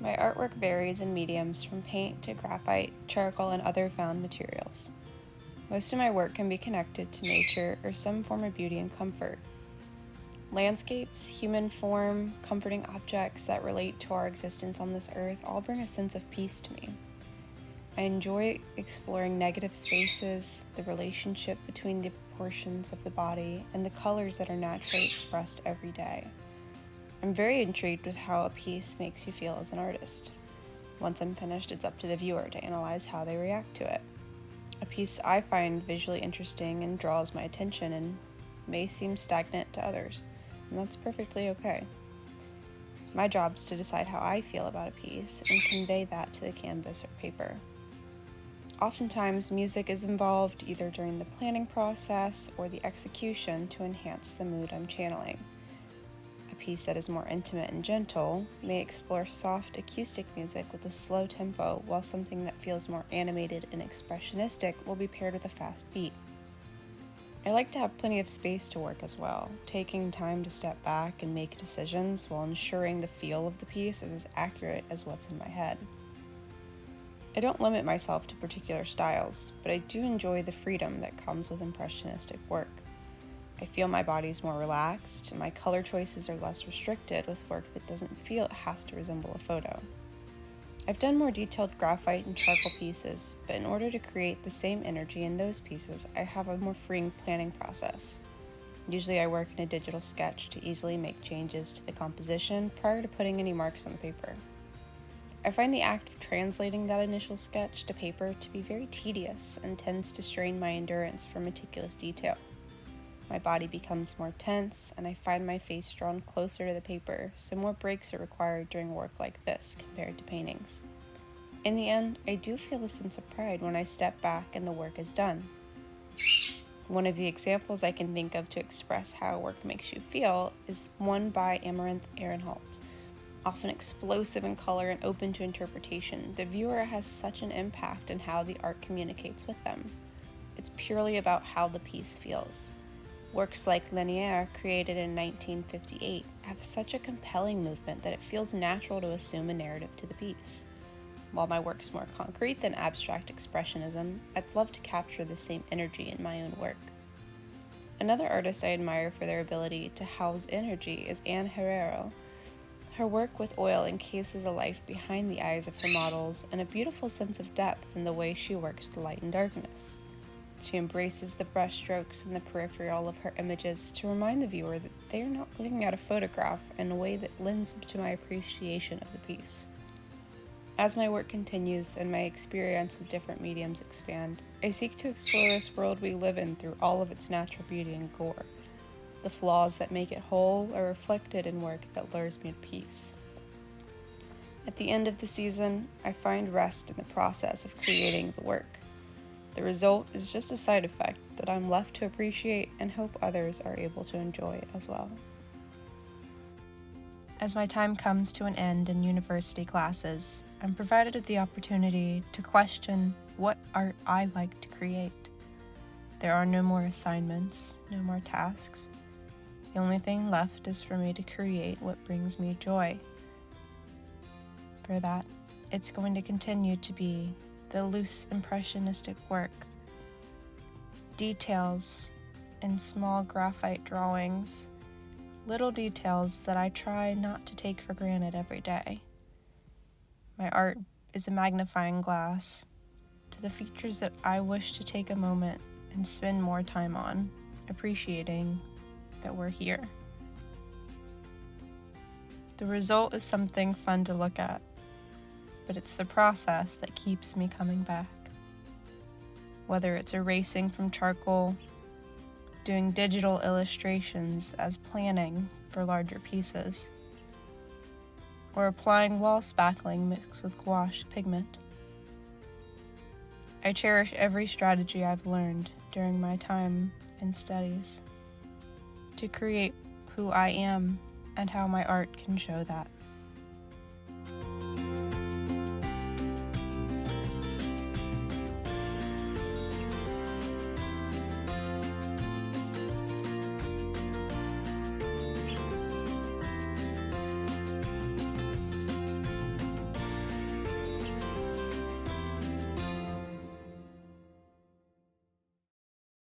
My artwork varies in mediums from paint to graphite, charcoal, and other found materials. Most of my work can be connected to nature or some form of beauty and comfort. Landscapes, human form, comforting objects that relate to our existence on this earth all bring a sense of peace to me. I enjoy exploring negative spaces, the relationship between the portions of the body, and the colors that are naturally expressed every day. I'm very intrigued with how a piece makes you feel as an artist. Once I'm finished, it's up to the viewer to analyze how they react to it. A piece I find visually interesting and draws my attention and may seem stagnant to others, and that's perfectly okay. My job is to decide how I feel about a piece and convey that to the canvas or paper. Oftentimes, music is involved either during the planning process or the execution to enhance the mood I'm channeling. A piece that is more intimate and gentle may explore soft acoustic music with a slow tempo, while something that feels more animated and expressionistic will be paired with a fast beat. I like to have plenty of space to work as well, taking time to step back and make decisions while ensuring the feel of the piece is as accurate as what's in my head. I don't limit myself to particular styles, but I do enjoy the freedom that comes with impressionistic work. I feel my body's more relaxed, and my color choices are less restricted with work that doesn't feel it has to resemble a photo. I've done more detailed graphite and charcoal pieces, but in order to create the same energy in those pieces, I have a more freeing planning process. Usually I work in a digital sketch to easily make changes to the composition prior to putting any marks on the paper. I find the act of translating that initial sketch to paper to be very tedious and tends to strain my endurance for meticulous detail. My body becomes more tense, and I find my face drawn closer to the paper, so more breaks are required during work like this compared to paintings. In the end, I do feel a sense of pride when I step back and the work is done. One of the examples I can think of to express how work makes you feel is one by Amaranth Ehrenhalt. Often explosive in color and open to interpretation, the viewer has such an impact in how the art communicates with them. It's purely about how the piece feels. Works like Lanier, created in 1958, have such a compelling movement that it feels natural to assume a narrative to the piece. While my work is more concrete than abstract expressionism, I'd love to capture the same energy in my own work. Another artist I admire for their ability to house energy is Anne Herrero. Her work with oil encases a life behind the eyes of her models and a beautiful sense of depth in the way she works with light and darkness. She embraces the brushstrokes and the peripheral of her images to remind the viewer that they are not looking at a photograph in a way that lends to my appreciation of the piece. As my work continues and my experience with different mediums expand, I seek to explore this world we live in through all of its natural beauty and gore. The flaws that make it whole are reflected in work that lures me to peace. At the end of the season, I find rest in the process of creating the work. The result is just a side effect that I'm left to appreciate and hope others are able to enjoy as well. As my time comes to an end in university classes, I'm provided with the opportunity to question what art I like to create. There are no more assignments, no more tasks. The only thing left is for me to create what brings me joy. For that, it's going to continue to be the loose impressionistic work, details in small graphite drawings, little details that I try not to take for granted every day. My art is a magnifying glass to the features that I wish to take a moment and spend more time on, appreciating that we're here. The result is something fun to look at, but it's the process that keeps me coming back. Whether it's erasing from charcoal, doing digital illustrations as planning for larger pieces, or applying wall spackling mixed with gouache pigment. I cherish every strategy I've learned during my time in studies to create who I am and how my art can show that.